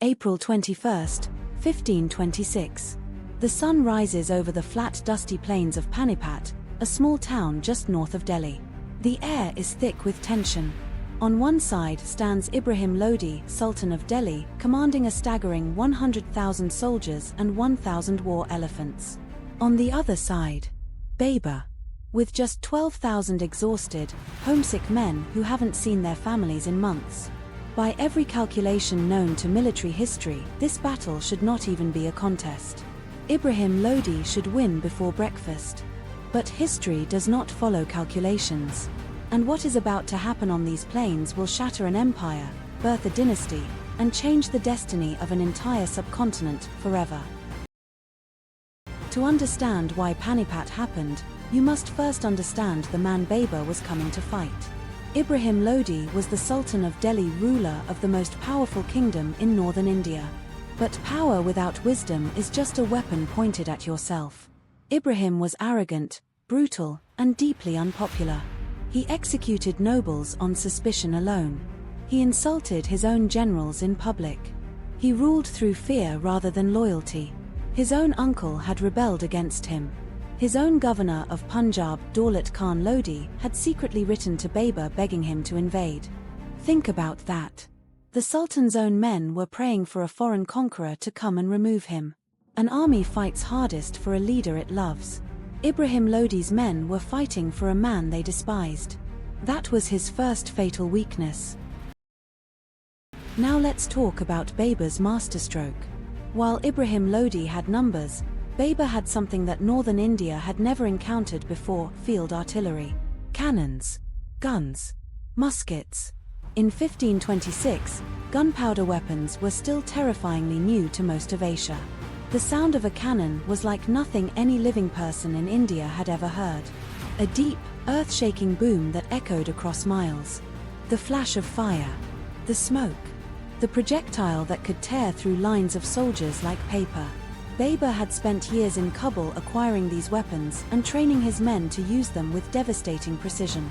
April 21st, 1526. The sun rises over the flat dusty plains of Panipat, a small town just north of Delhi. The air is thick with tension. On one side stands Ibrahim Lodi, Sultan of Delhi, commanding a staggering 100,000 soldiers and 1,000 war elephants. On the other side, Babur, with just 12,000 exhausted, homesick men who haven't seen their families in months. By every calculation known to military history, this battle should not even be a contest. Ibrahim Lodi should win before breakfast. But history does not follow calculations. And what is about to happen on these plains will shatter an empire, birth a dynasty, and change the destiny of an entire subcontinent forever. To understand why Panipat happened, you must first understand the man Babur was coming to fight. Ibrahim Lodi was the Sultan of Delhi, ruler of the most powerful kingdom in northern India. But power without wisdom is just a weapon pointed at yourself. Ibrahim was arrogant, brutal, and deeply unpopular. He executed nobles on suspicion alone. He insulted his own generals in public. He ruled through fear rather than loyalty. His own uncle had rebelled against him. His own governor of Punjab, Daulat Khan Lodi, had secretly written to Babur begging him to invade. Think about that. The Sultan's own men were praying for a foreign conqueror to come and remove him. An army fights hardest for a leader it loves. Ibrahim Lodi's men were fighting for a man they despised. That was his first fatal weakness. Now let's talk about Babur's masterstroke. While Ibrahim Lodi had numbers, Babur had something that northern India had never encountered before: field artillery. Cannons, guns, muskets. In 1526, gunpowder weapons were still terrifyingly new to most of Asia. The sound of a cannon was like nothing any living person in India had ever heard. A deep, earth-shaking boom that echoed across miles. The flash of fire. The smoke. The projectile that could tear through lines of soldiers like paper. Babur had spent years in Kabul acquiring these weapons and training his men to use them with devastating precision.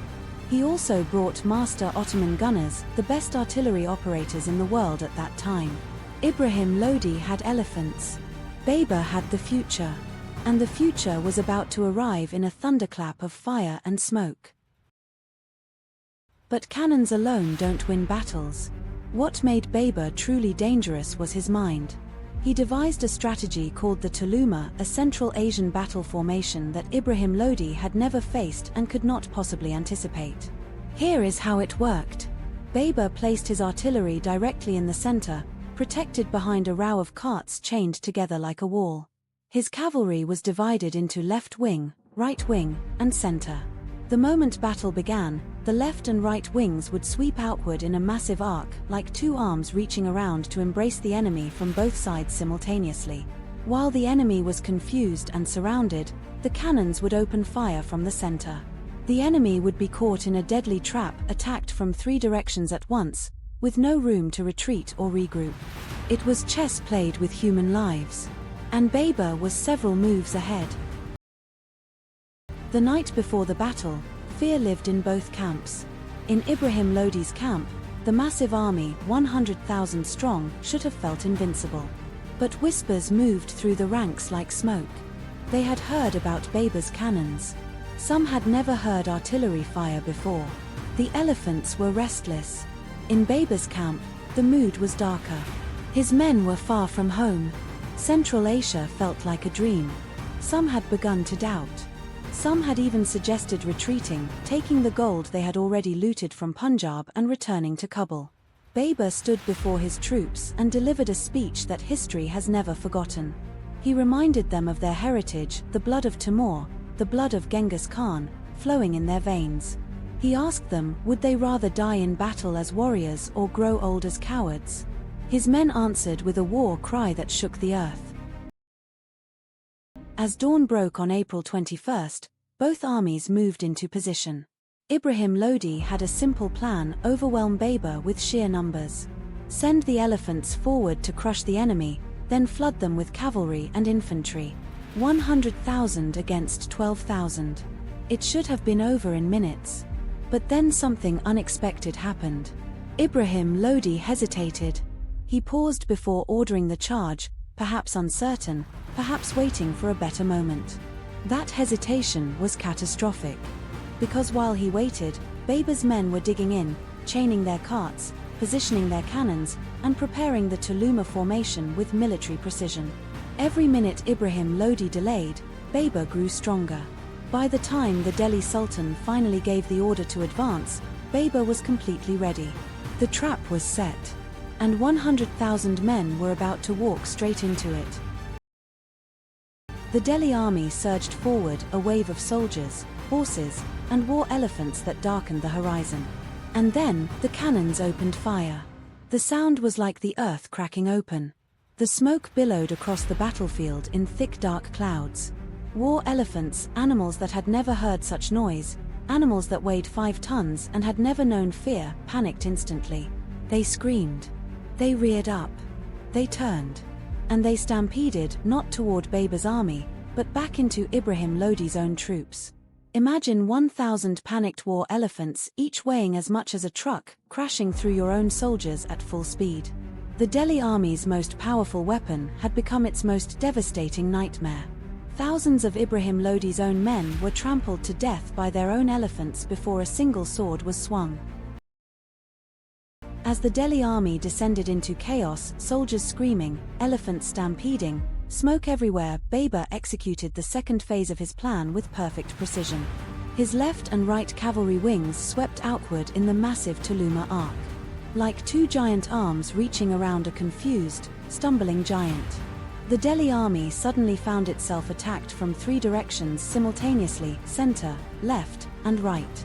He also brought master Ottoman gunners, the best artillery operators in the world at that time. Ibrahim Lodi had elephants. Babur had the future. And the future was about to arrive in a thunderclap of fire and smoke. But cannons alone don't win battles. What made Babur truly dangerous was his mind. He devised a strategy called the Tulughma, a Central Asian battle formation that Ibrahim Lodi had never faced and could not possibly anticipate. Here is how it worked. Babur placed his artillery directly in the center, protected behind a row of carts chained together like a wall. His cavalry was divided into left wing, right wing, and center. The moment battle began, the left and right wings would sweep outward in a massive arc, like two arms reaching around to embrace the enemy from both sides simultaneously. While the enemy was confused and surrounded, the cannons would open fire from the center. The enemy would be caught in a deadly trap, attacked from three directions at once, with no room to retreat or regroup. It was chess played with human lives. And Babur was several moves ahead. The night before the battle, fear lived in both camps. In Ibrahim Lodi's camp, the massive army, 100,000 strong, should have felt invincible. But whispers moved through the ranks like smoke. They had heard about Babur's cannons. Some had never heard artillery fire before. The elephants were restless. In Babur's camp, the mood was darker. His men were far from home. Central Asia felt like a dream. Some had begun to doubt. Some had even suggested retreating, taking the gold they had already looted from Punjab and returning to Kabul. Babur stood before his troops and delivered a speech that history has never forgotten. He reminded them of their heritage, the blood of Timur, the blood of Genghis Khan, flowing in their veins. He asked them, would they rather die in battle as warriors or grow old as cowards? His men answered with a war cry that shook the earth. As dawn broke on April 21st, both armies moved into position. Ibrahim Lodi had a simple plan: overwhelm Babur with sheer numbers. Send the elephants forward to crush the enemy, then flood them with cavalry and infantry. 100,000 against 12,000. It should have been over in minutes. But then something unexpected happened. Ibrahim Lodi hesitated. He paused before ordering the charge, perhaps uncertain, perhaps waiting for a better moment. That hesitation was catastrophic. Because while he waited, Babur's men were digging in, chaining their carts, positioning their cannons, and preparing the Tulughma formation with military precision. Every minute Ibrahim Lodi delayed, Babur grew stronger. By the time the Delhi Sultan finally gave the order to advance, Babur was completely ready. The trap was set, and 100,000 men were about to walk straight into it. The Delhi army surged forward, a wave of soldiers, horses, and war elephants that darkened the horizon. And then, the cannons opened fire. The sound was like the earth cracking open. The smoke billowed across the battlefield in thick dark clouds. War elephants, animals that had never heard such noise, animals that weighed 5 tons and had never known fear, panicked instantly. They screamed. They reared up. They turned. And they stampeded, not toward Babur's army, but back into Ibrahim Lodi's own troops. Imagine 1,000 panicked war elephants, each weighing as much as a truck, crashing through your own soldiers at full speed. The Delhi army's most powerful weapon had become its most devastating nightmare. Thousands of Ibrahim Lodi's own men were trampled to death by their own elephants before a single sword was swung. As the Delhi army descended into chaos, soldiers screaming, elephants stampeding, smoke everywhere, Babur executed the second phase of his plan with perfect precision. His left and right cavalry wings swept outward in the massive Tulughma arc, like two giant arms reaching around a confused, stumbling giant. The Delhi army suddenly found itself attacked from 3 directions simultaneously: center, left, and right.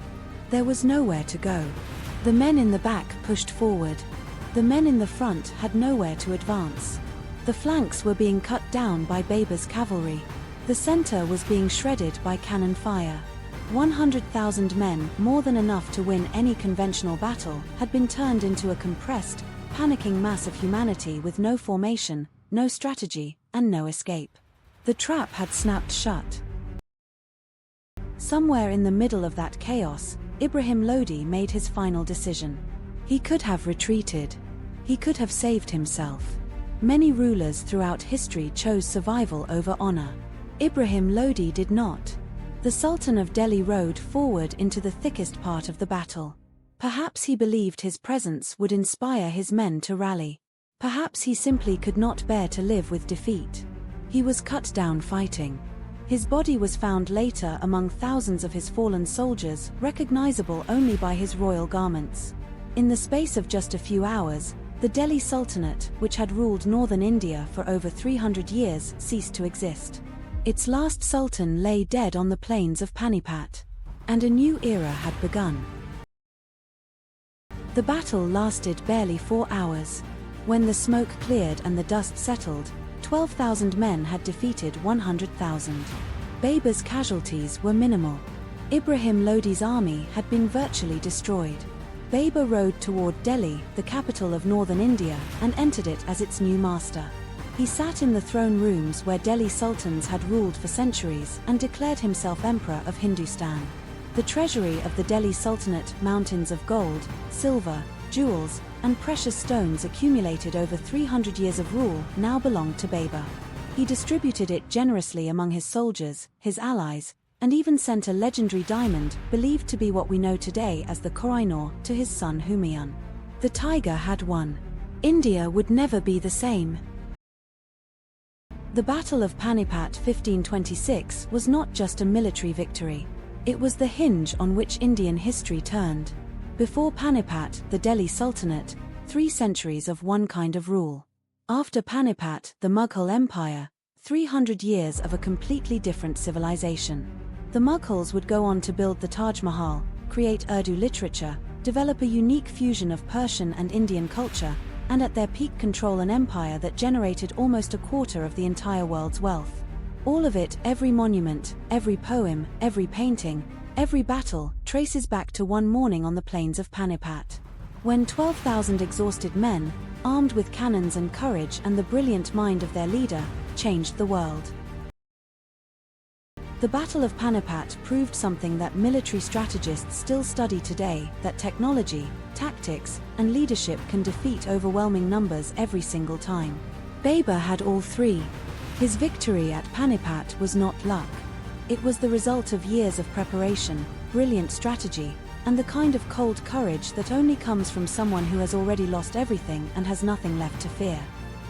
There was nowhere to go. The men in the back pushed forward. The men in the front had nowhere to advance. The flanks were being cut down by Babur's cavalry. The center was being shredded by cannon fire. 100,000 men, more than enough to win any conventional battle, had been turned into a compressed, panicking mass of humanity with no formation, no strategy, and no escape. The trap had snapped shut. Somewhere in the middle of that chaos, Ibrahim Lodi made his final decision. He could have retreated. He could have saved himself. Many rulers throughout history chose survival over honor. Ibrahim Lodi did not. The Sultan of Delhi rode forward into the thickest part of the battle. Perhaps he believed his presence would inspire his men to rally. Perhaps he simply could not bear to live with defeat. He was cut down fighting. His body was found later among thousands of his fallen soldiers, recognizable only by his royal garments. In the space of just a few hours, the Delhi Sultanate, which had ruled northern India for over 300 years, ceased to exist. Its last sultan lay dead on the plains of Panipat. And a new era had begun. The battle lasted barely 4 hours. When the smoke cleared and the dust settled, 12,000 men had defeated 100,000. Babur's casualties were minimal. Ibrahim Lodi's army had been virtually destroyed. Babur rode toward Delhi, the capital of northern India, and entered it as its new master. He sat in the throne rooms where Delhi sultans had ruled for centuries and declared himself emperor of Hindustan. The treasury of the Delhi Sultanate, mountains of gold, silver, jewels, and precious stones accumulated over 300 years of rule, now belonged to Babur. He distributed it generously among his soldiers, his allies, and even sent a legendary diamond, believed to be what we know today as the Koh-i-Noor, to his son Humayun. The tiger had won. India would never be the same. The Battle of Panipat 1526 was not just a military victory. It was the hinge on which Indian history turned. Before Panipat, the Delhi Sultanate, 3 centuries of one kind of rule. After Panipat, the Mughal Empire, 300 years of a completely different civilization. The Mughals would go on to build the Taj Mahal, create Urdu literature, develop a unique fusion of Persian and Indian culture, and at their peak control an empire that generated almost a quarter of the entire world's wealth. All of it, every monument, every poem, every painting, every battle, traces back to one morning on the plains of Panipat. When 12,000 exhausted men, armed with cannons and courage and the brilliant mind of their leader, changed the world. The Battle of Panipat proved something that military strategists still study today, that technology, tactics, and leadership can defeat overwhelming numbers every single time. Babur had all three. His victory at Panipat was not luck. It was the result of years of preparation, brilliant strategy, and the kind of cold courage that only comes from someone who has already lost everything and has nothing left to fear.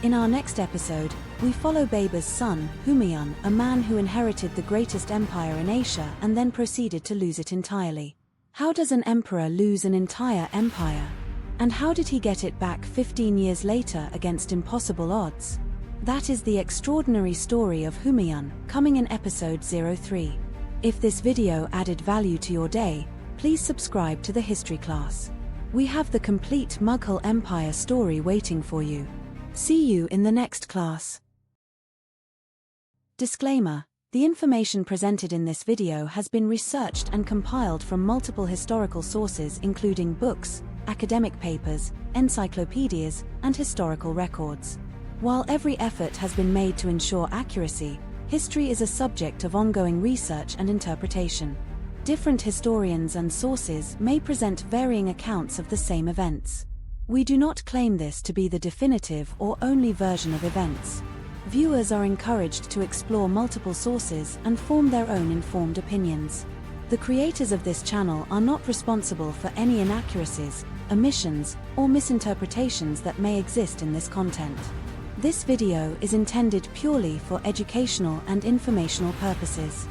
In our next episode, we follow Babur's son, Humayun, a man who inherited the greatest empire in Asia and then proceeded to lose it entirely. How does an emperor lose an entire empire? And how did he get it back 15 years later against impossible odds? That is the extraordinary story of Humayun, coming in episode 03. If this video added value to your day, please subscribe to the history class. We have the complete Mughal Empire story waiting for you. See you in the next class. Disclaimer: the information presented in this video has been researched and compiled from multiple historical sources including books, academic papers, encyclopedias, and historical records. While every effort has been made to ensure accuracy, history is a subject of ongoing research and interpretation. Different historians and sources may present varying accounts of the same events. We do not claim this to be the definitive or only version of events. Viewers are encouraged to explore multiple sources and form their own informed opinions. The creators of this channel are not responsible for any inaccuracies, omissions, or misinterpretations that may exist in this content. This video is intended purely for educational and informational purposes.